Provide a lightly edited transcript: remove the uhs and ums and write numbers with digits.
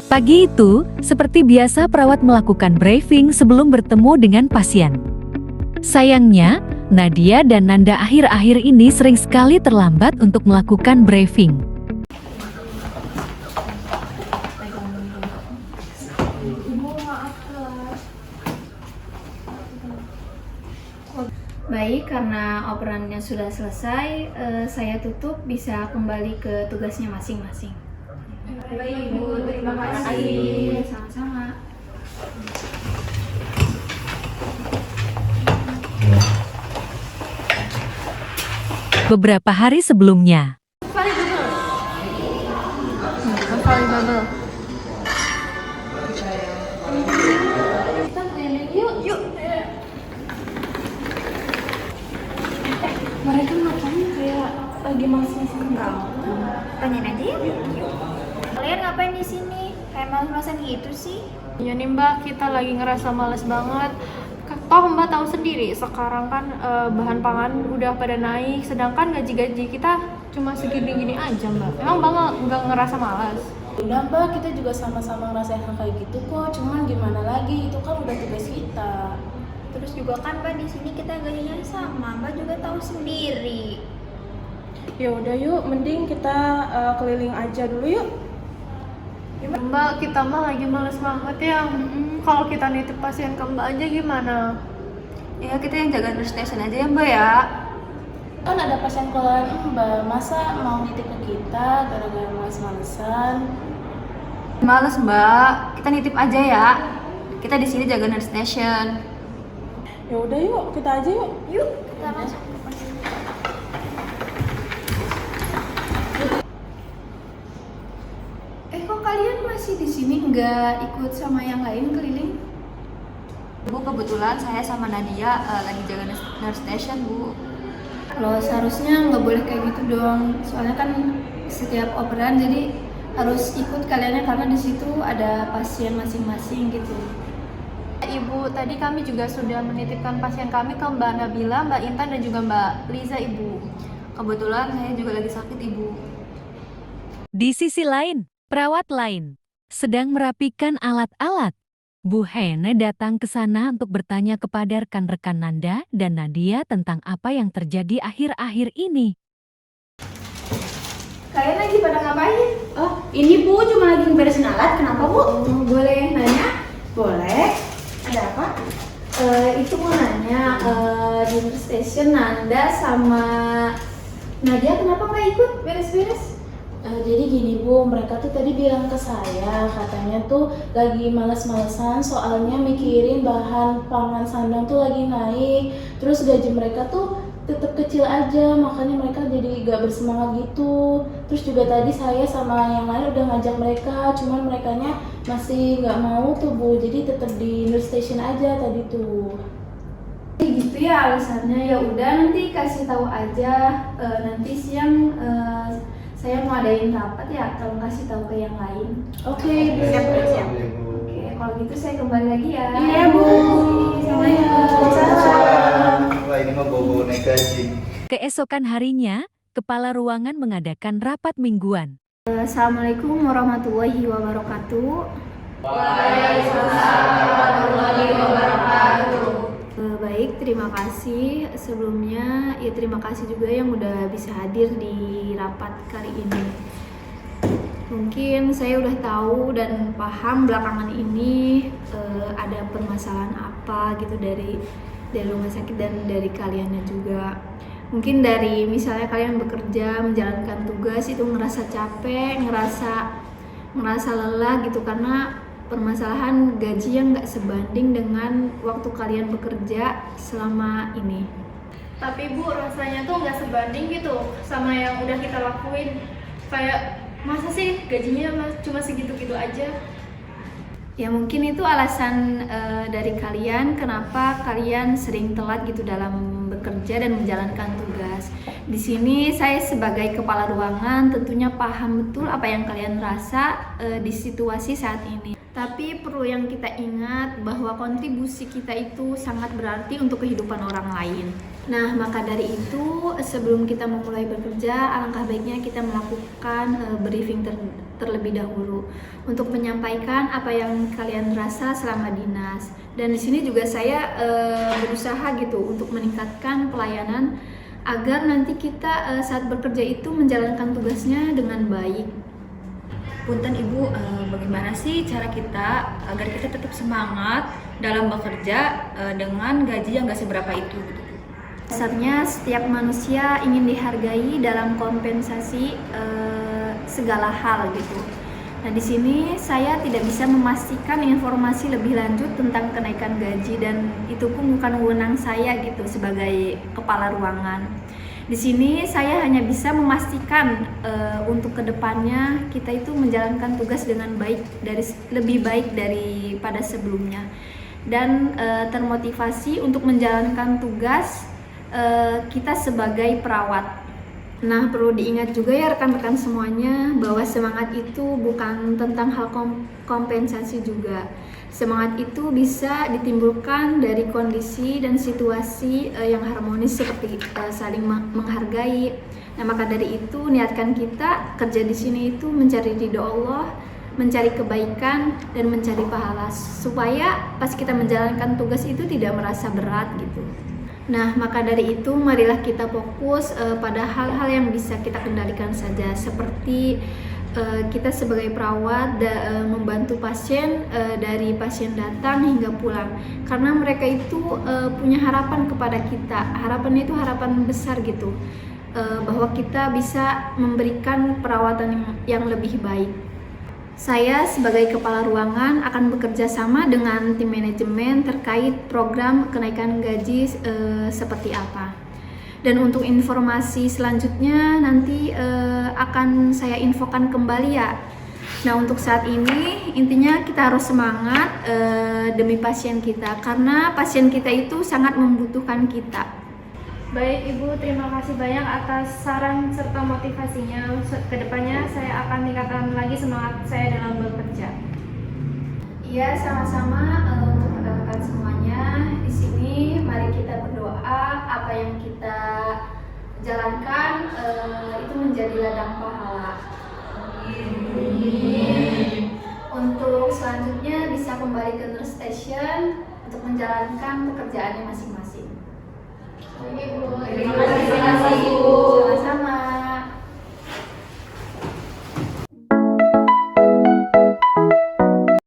Pagi itu, seperti biasa perawat melakukan briefing sebelum bertemu dengan pasien. Sayangnya, Nadia dan Nanda akhir-akhir ini sering sekali terlambat untuk melakukan briefing. Baik, karena operannya sudah selesai, saya tutup, bisa kembali ke tugasnya masing-masing. Baik Ibu, terima kasih. Sama-sama. Beberapa hari sebelumnya, Kita keliling yuk. Mereka ngapain kayak lagi masing-masing kenal? Tanyain aja ya. Kalian ngapain di sini? Kayak malas-malasan gitu sih? Ya nih Mbak, kita lagi ngerasa males banget. Toh Mbak tahu sendiri, sekarang kan bahan pangan udah pada naik, sedangkan gaji-gaji kita cuma segini-gini aja Mbak. Emang Mbak nggak ngerasa malas? Udah Mbak, kita juga sama-sama ngerasain hal kayak gitu kok. Cuman gimana lagi, itu kan udah tugas kita. Terus juga kan Mbak, di sini kita gajinya sama, Mbak juga tahu sendiri. Ya udah yuk, mending kita keliling aja dulu yuk. Mbak, kita mah lagi males banget ya. Kalau kita nitip pasien ke Mbak aja gimana? Ya kita yang jaga nurse station aja ya Mbak ya. Kan ada pasien keluaran Mbak, masa mau nitip ke kita gara-gara males-malesan? Males Mbak, kita nitip aja ya. Kita di sini jaga nurse station. Ya udah yuk, kita aja yuk. Yuk, kita masuk. Kok kalian masih di sini, nggak ikut sama yang lain keliling? Bu, kebetulan saya sama Nadia lagi jaga nurse station Bu. Loh, seharusnya nggak boleh kayak gitu dong. Soalnya kan setiap operan jadi harus ikut kaliannya karena di situ ada pasien masing-masing gitu. Ibu, tadi kami juga sudah menitipkan pasien kami ke Mbak Nabila, Mbak Intan, dan juga Mbak Liza Ibu. Kebetulan saya juga lagi sakit Ibu. di sisi lain, perawat lain sedang merapikan alat-alat. Bu Hene datang ke sana untuk bertanya kepada rekan-rekan Nanda dan Nadia tentang apa yang terjadi akhir-akhir ini. Kalian lagi pada ngapain? Oh, ini Bu cuma lagi ngeberesin alat. Kenapa Bu? Boleh nanya? Boleh. Ada apa? Itu mau nanya, di nurse station Nanda sama Nadia kenapa nggak ikut beres-beres? Jadi gini Bu, mereka tuh tadi bilang ke saya, katanya tuh lagi males-malesan soalnya mikirin bahan pangan sandang tuh lagi naik. Terus gaji mereka tuh tetap kecil aja, makanya mereka jadi gak bersemangat gitu. Terus juga tadi saya sama yang lain udah ngajak mereka, cuman merekanya masih gak mau tuh Bu, jadi tetap di nurse station aja tadi tuh. Gitu ya alasannya. Ya udah, nanti kasih tahu aja. Nanti siang saya mau adain rapat ya, tolong kasih tahu ke yang lain. Oke, Bu. Siap. Oke, kalau gitu saya kembali lagi ya. Iya, Bu. Assalamualaikum. Wah, ini mah bobo naik gaji. Keesokan harinya, kepala ruangan mengadakan rapat mingguan. Assalamualaikum warahmatullahi wabarakatuh. Baik, terima kasih sebelumnya. Ya terima kasih juga yang udah bisa hadir di rapat kali ini. Mungkin saya udah tahu dan paham belakangan ini ada permasalahan apa gitu dari rumah sakit dan dari kaliannya juga. Mungkin dari misalnya kalian bekerja menjalankan tugas itu ngerasa capek, ngerasa lelah gitu karena permasalahan gaji yang nggak sebanding dengan waktu kalian bekerja selama ini. Tapi Bu, rasanya tuh nggak sebanding gitu sama yang udah kita lakuin. Kayak masa sih gajinya cuma segitu-gitu aja? Ya mungkin itu alasan dari kalian kenapa kalian sering telat gitu dalam bekerja dan menjalankan tugas. Di sini saya sebagai kepala ruangan tentunya paham betul apa yang kalian rasa di situasi saat ini. Tapi perlu yang kita ingat bahwa kontribusi kita itu sangat berarti untuk kehidupan orang lain. Nah, maka dari itu sebelum kita memulai bekerja, alangkah baiknya kita melakukan briefing terlebih dahulu untuk menyampaikan apa yang kalian rasa selama dinas. Dan di sini juga saya berusaha gitu untuk meningkatkan pelayanan agar nanti kita saat bekerja itu menjalankan tugasnya dengan baik. Punten Ibu, bagaimana sih cara kita agar kita tetap semangat dalam bekerja dengan gaji yang gak seberapa itu gitu? Dasarnya setiap manusia ingin dihargai dalam kompensasi segala hal gitu. Nah, di sini saya tidak bisa memastikan informasi lebih lanjut tentang kenaikan gaji dan itu pun bukan wewenang saya gitu sebagai kepala ruangan. Di sini saya hanya bisa memastikan untuk kedepannya kita itu menjalankan tugas dengan lebih baik daripada sebelumnya dan termotivasi untuk menjalankan tugas kita sebagai perawat. Nah, perlu diingat juga ya rekan-rekan semuanya bahwa semangat itu bukan tentang hal kompensasi juga. Semangat itu bisa ditimbulkan dari kondisi dan situasi yang harmonis seperti saling menghargai. Nah, maka dari itu niatkan kita kerja di sini itu mencari ridho Allah, mencari kebaikan dan mencari pahala supaya pas kita menjalankan tugas itu tidak merasa berat gitu. Nah, maka dari itu marilah kita fokus pada hal-hal yang bisa kita kendalikan saja, seperti kita sebagai perawat membantu pasien dari pasien datang hingga pulang, karena mereka itu punya harapan kepada kita. Harapan itu harapan besar gitu, bahwa kita bisa memberikan perawatan yang lebih baik. Saya sebagai kepala ruangan akan bekerja sama dengan tim manajemen terkait program kenaikan gaji seperti apa. Dan untuk informasi selanjutnya nanti akan saya infokan kembali ya. Nah, untuk saat ini intinya kita harus semangat demi pasien kita, karena pasien kita itu sangat membutuhkan kita. Baik Ibu, terima kasih banyak atas saran serta motivasinya. Kedepannya saya akan tingkatkan lagi semangat saya dalam bekerja. Iya, sama-sama untuk rekan-rekan semuanya. Di sini mari kita berdoa apa yang kita jalankan itu menjadi ladang pahala. Amin. Untuk selanjutnya bisa kembali ke nurse station untuk menjalankan pekerjaannya masing-masing. Ibu, Terima kasih, Bu. Sama-sama.